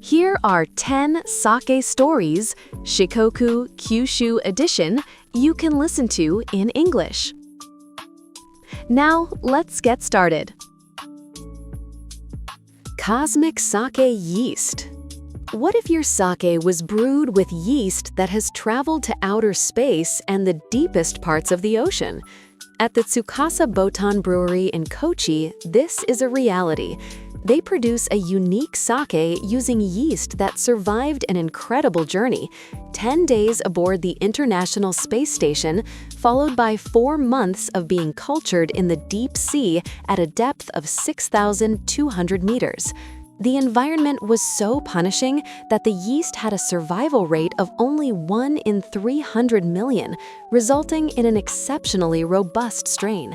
Here are 10 sake stories, Shikoku Kyushu edition, you can listen to in English. Now, let's get started. Cosmic Sake Yeast. What if your sake was brewed with yeast that has traveled to outer space and the deepest parts of the ocean? At the Tsukasa Botan Brewery in Kochi, this is a reality. They produce a unique sake using yeast that survived an incredible journey, 10 days aboard the International Space Station, followed by 4 months of being cultured in the deep sea at a depth of 6,200 meters. The environment was so punishing that the yeast had a survival rate of only 1 in 300 million, resulting in an exceptionally robust strain.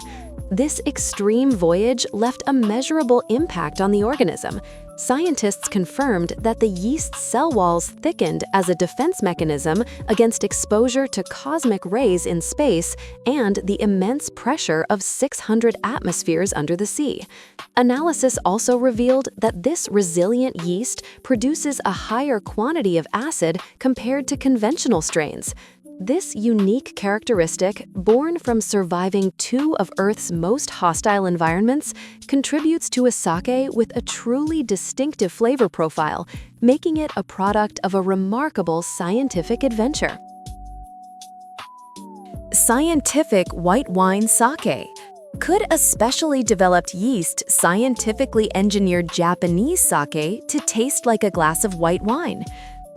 This extreme voyage left a measurable impact on the organism. Scientists confirmed that the yeast's cell walls thickened as a defense mechanism against exposure to cosmic rays in space and the immense pressure of 600 atmospheres under the sea. Analysis also revealed that this resilient yeast produces a higher quantity of acid compared to conventional strains. This unique characteristic, born from surviving 2 of Earth's most hostile environments, contributes to a sake with a truly distinctive flavor profile, making it a product of a remarkable scientific adventure. Scientific white wine sake. Could a specially developed yeast scientifically engineer Japanese sake to taste like a glass of white wine?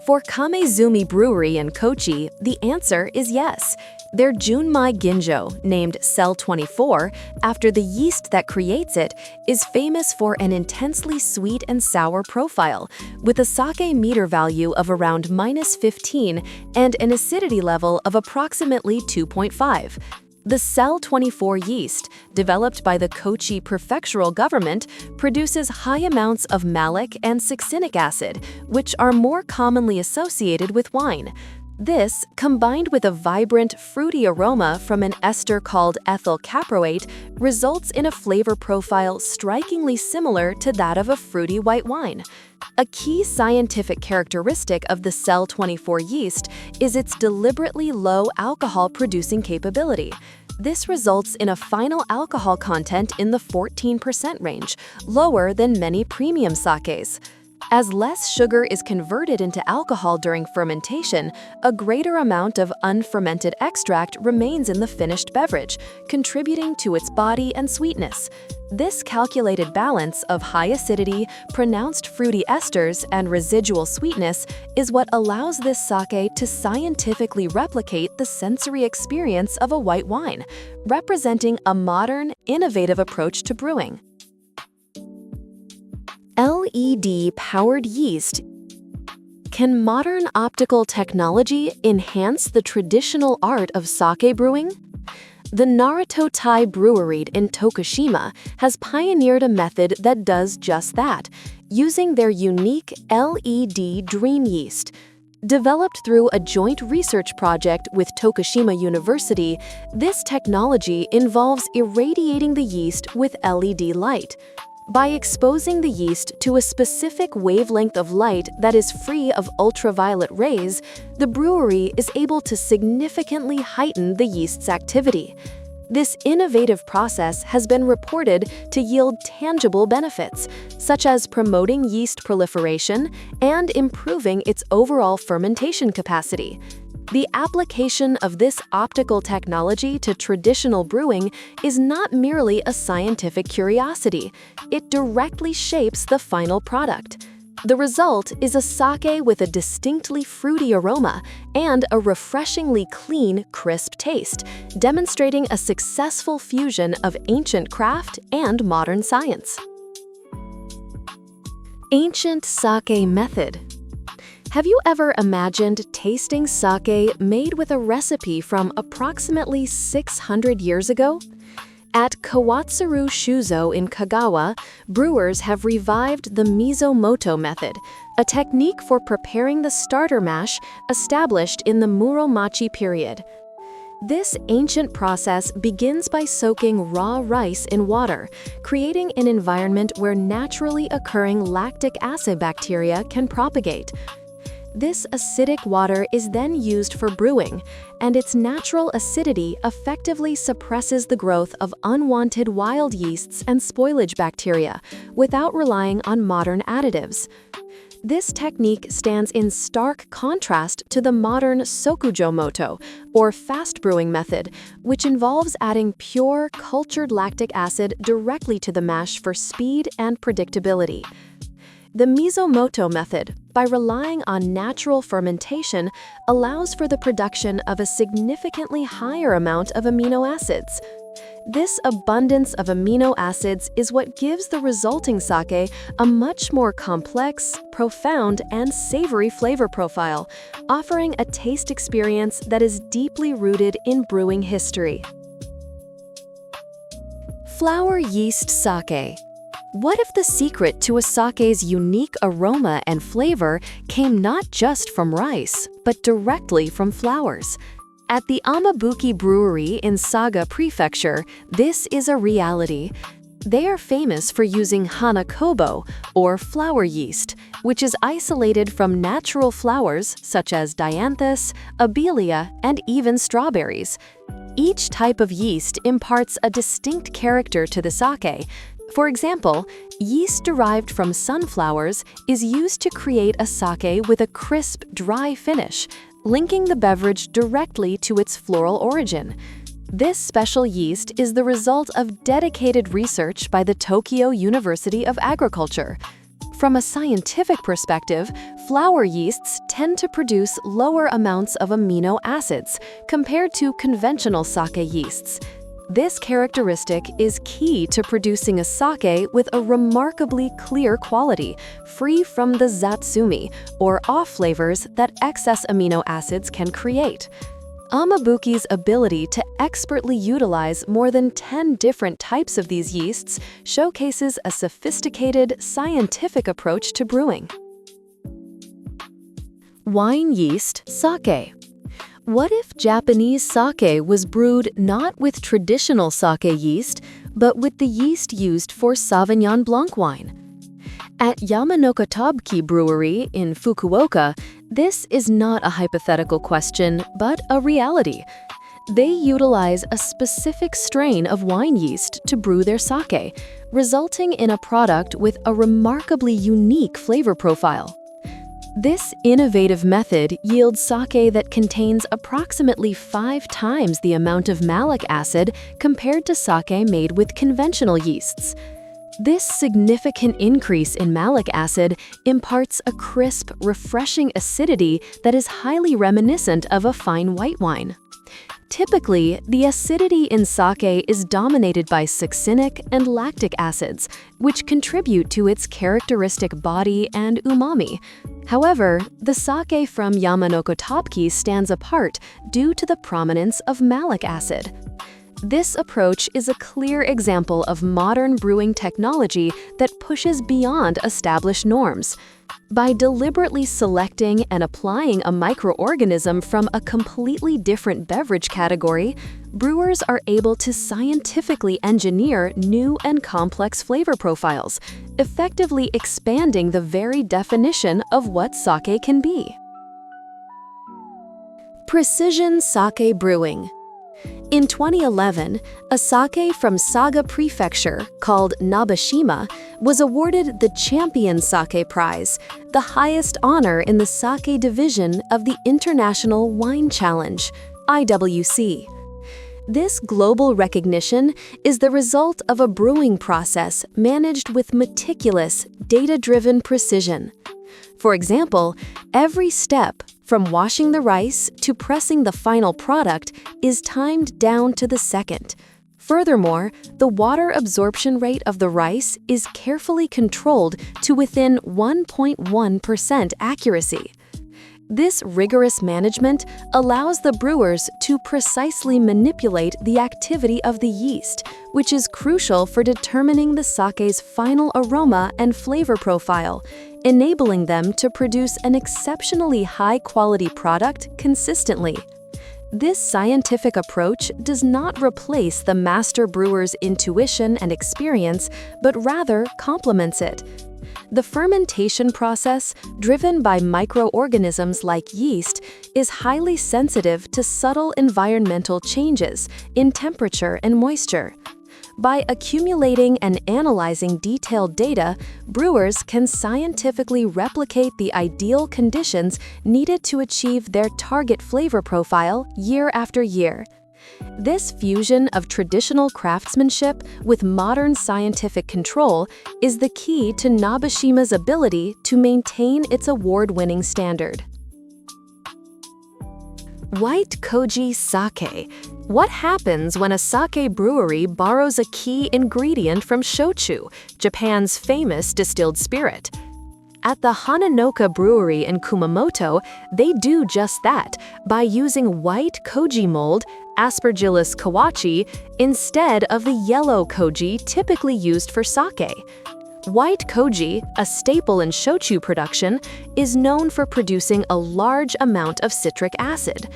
For Kamezumi Brewery in Kochi, the answer is yes. Their Junmai Ginjo, named Cell 24, after the yeast that creates it, is famous for an intensely sweet and sour profile, with a sake meter value of around -15 and an acidity level of approximately 2.5. The Cell 24 yeast, developed by the Kochi prefectural government, produces high amounts of malic and succinic acid, which are more commonly associated with wine. This, combined with a vibrant, fruity aroma from an ester called ethyl caproate, results in a flavor profile strikingly similar to that of a fruity white wine. A key scientific characteristic of the Cell 24 yeast is its deliberately low alcohol-producing capability. This results in a final alcohol content in the 14% range, lower than many premium sakes. As less sugar is converted into alcohol during fermentation, a greater amount of unfermented extract remains in the finished beverage, contributing to its body and sweetness. This calculated balance of high acidity, pronounced fruity esters, and residual sweetness is what allows this sake to scientifically replicate the sensory experience of a white wine, representing a modern, innovative approach to brewing. LED-powered yeast. Can modern optical technology enhance the traditional art of sake brewing? The Naruto Tai Brewery in Tokushima has pioneered a method that does just that, using their unique LED dream yeast. Developed through a joint research project with Tokushima University, this technology involves irradiating the yeast with LED light. By exposing the yeast to a specific wavelength of light that is free of ultraviolet rays, the brewery is able to significantly heighten the yeast's activity. This innovative process has been reported to yield tangible benefits, such as promoting yeast proliferation and improving its overall fermentation capacity. The application of this optical technology to traditional brewing is not merely a scientific curiosity, it directly shapes the final product. The result is a sake with a distinctly fruity aroma and a refreshingly clean, crisp taste, demonstrating a successful fusion of ancient craft and modern science. Ancient sake method. Have you ever imagined tasting sake made with a recipe from approximately 600 years ago? At Kawatsuru Shuzo in Kagawa, brewers have revived the Mizomoto method, a technique for preparing the starter mash established in the Muromachi period. This ancient process begins by soaking raw rice in water, creating an environment where naturally occurring lactic acid bacteria can propagate. This acidic water is then used for brewing, and its natural acidity effectively suppresses the growth of unwanted wild yeasts and spoilage bacteria without relying on modern additives. This technique stands in stark contrast to the modern sokujo-moto, or fast brewing method, which involves adding pure, cultured lactic acid directly to the mash for speed and predictability. The Mizomoto method, by relying on natural fermentation, allows for the production of a significantly higher amount of amino acids. This abundance of amino acids is what gives the resulting sake a much more complex, profound, and savory flavor profile, offering a taste experience that is deeply rooted in brewing history. Flower yeast sake. What if the secret to a sake's unique aroma and flavor came not just from rice, but directly from flowers? At the Amabuki Brewery in Saga Prefecture, this is a reality. They are famous for using Hanakobo, or flower yeast, which is isolated from natural flowers such as dianthus, abelia, and even strawberries. Each type of yeast imparts a distinct character to the sake. For example, yeast derived from sunflowers is used to create a sake with a crisp, dry finish, linking the beverage directly to its floral origin. This special yeast is the result of dedicated research by the Tokyo University of Agriculture. From a scientific perspective, flower yeasts tend to produce lower amounts of amino acids compared to conventional sake yeasts. This characteristic is key to producing a sake with a remarkably clear quality, free from the zatsumi, or off flavors that excess amino acids can create. Amabuki's ability to expertly utilize more than 10 different types of these yeasts showcases a sophisticated, scientific approach to brewing. Wine yeast sake. What if Japanese sake was brewed not with traditional sake yeast, but with the yeast used for Sauvignon Blanc wine? At Yamanokotabki Brewery in Fukuoka, this is not a hypothetical question, but a reality. They utilize a specific strain of wine yeast to brew their sake, resulting in a product with a remarkably unique flavor profile. This innovative method yields sake that contains approximately 5 times the amount of malic acid compared to sake made with conventional yeasts. This significant increase in malic acid imparts a crisp, refreshing acidity that is highly reminiscent of a fine white wine. Typically, the acidity in sake is dominated by succinic and lactic acids, which contribute to its characteristic body and umami. However, the sake from Yamanokotabki stands apart due to the prominence of malic acid. This approach is a clear example of modern brewing technology that pushes beyond established norms. By deliberately selecting and applying a microorganism from a completely different beverage category, brewers are able to scientifically engineer new and complex flavor profiles, effectively expanding the very definition of what sake can be. Precision sake brewing. In 2011, a sake from Saga Prefecture called Nabashima was awarded the Champion Sake Prize, the highest honor in the sake division of the International Wine Challenge, IWC. This global recognition is the result of a brewing process managed with meticulous, data-driven precision. For example, every step, from washing the rice to pressing the final product, is timed down to the second. Furthermore, the water absorption rate of the rice is carefully controlled to within 1.1% accuracy. This rigorous management allows the brewers to precisely manipulate the activity of the yeast, which is crucial for determining the sake's final aroma and flavor profile, enabling them to produce an exceptionally high-quality product consistently. This scientific approach does not replace the master brewer's intuition and experience, but rather complements it. The fermentation process, driven by microorganisms like yeast, is highly sensitive to subtle environmental changes in temperature and moisture. By accumulating and analyzing detailed data, brewers can scientifically replicate the ideal conditions needed to achieve their target flavor profile year after year. This fusion of traditional craftsmanship with modern scientific control is the key to Nabishima's ability to maintain its award-winning standard. White Koji Sake. What happens when a sake brewery borrows a key ingredient from shochu, Japan's famous distilled spirit? At the Hananoka Brewery in Kumamoto, they do just that by using white koji mold, Aspergillus kawachi, instead of the yellow koji typically used for sake. White koji, a staple in shochu production, is known for producing a large amount of citric acid.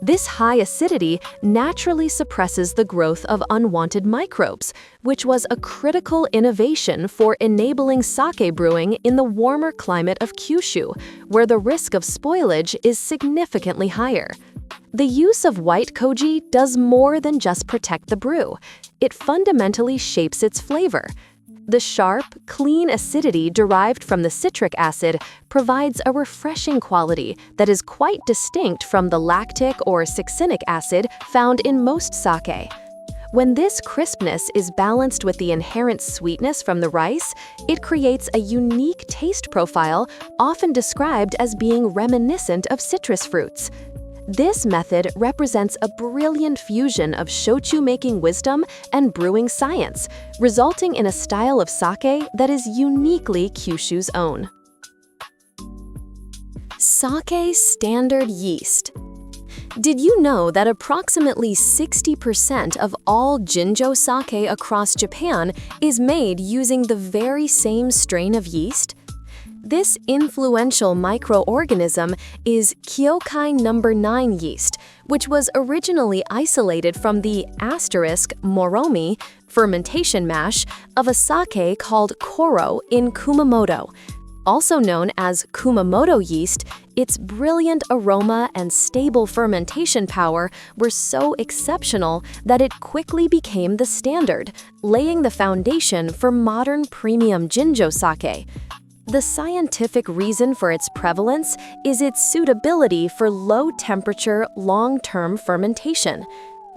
This high acidity naturally suppresses the growth of unwanted microbes, which was a critical innovation for enabling sake brewing in the warmer climate of Kyushu, where the risk of spoilage is significantly higher. The use of white koji does more than just protect the brew. It fundamentally shapes its flavor. The sharp, clean acidity derived from the citric acid provides a refreshing quality that is quite distinct from the lactic or succinic acid found in most sake. When this crispness is balanced with the inherent sweetness from the rice, it creates a unique taste profile, often described as being reminiscent of citrus fruits. This method represents a brilliant fusion of shochu-making wisdom and brewing science, resulting in a style of sake that is uniquely Kyushu's own. Sake Standard Yeast. Did you know that approximately 60% of all Jinjo sake across Japan is made using the very same strain of yeast? This influential microorganism is Kyokai No. 9 yeast, which was originally isolated from the *moromi fermentation mash of a sake called Koro in Kumamoto. Also known as Kumamoto yeast, its brilliant aroma and stable fermentation power were so exceptional that it quickly became the standard, laying the foundation for modern premium Jinjo sake. The scientific reason for its prevalence is its suitability for low-temperature, long-term fermentation.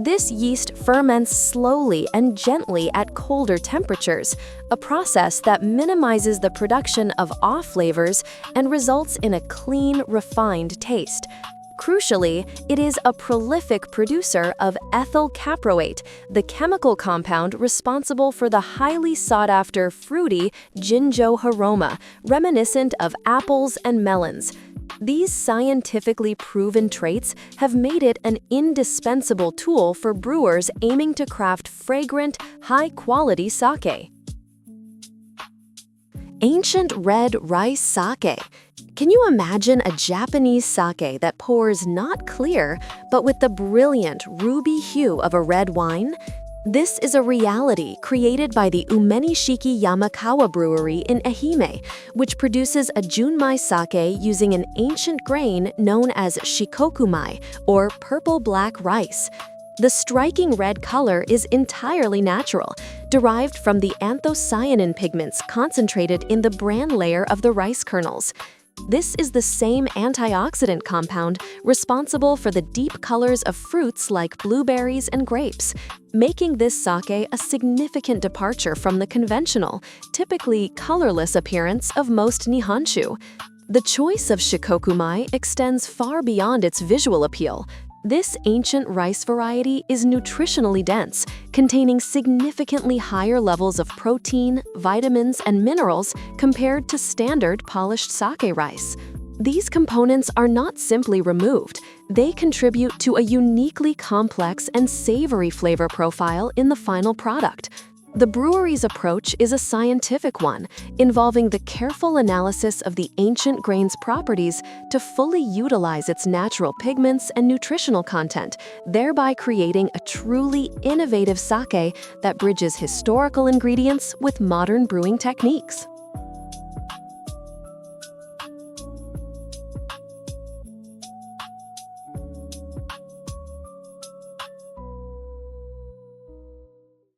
This yeast ferments slowly and gently at colder temperatures, a process that minimizes the production of off flavors and results in a clean, refined taste. Crucially, it is a prolific producer of ethyl caproate, the chemical compound responsible for the highly sought-after fruity Jinjo aroma, reminiscent of apples and melons. These scientifically proven traits have made it an indispensable tool for brewers aiming to craft fragrant, high-quality sake. Ancient red rice sake. Can you imagine a Japanese sake that pours not clear, but with the brilliant ruby hue of a red wine? This is a reality created by the Umenishiki Yamakawa Brewery in Ehime, which produces a junmai sake using an ancient grain known as shikokumai, or purple-black rice. The striking red color is entirely natural, derived from the anthocyanin pigments concentrated in the bran layer of the rice kernels. This is the same antioxidant compound responsible for the deep colors of fruits like blueberries and grapes, making this sake a significant departure from the conventional, typically colorless appearance of most nihonshu. The choice of shikokumai extends far beyond its visual appeal. This ancient rice variety is nutritionally dense, containing significantly higher levels of protein, vitamins, and minerals compared to standard polished sake rice. These components are not simply removed, they contribute to a uniquely complex and savory flavor profile in the final product. The brewery's approach is a scientific one, involving the careful analysis of the ancient grain's properties to fully utilize its natural pigments and nutritional content, thereby creating a truly innovative sake that bridges historical ingredients with modern brewing techniques.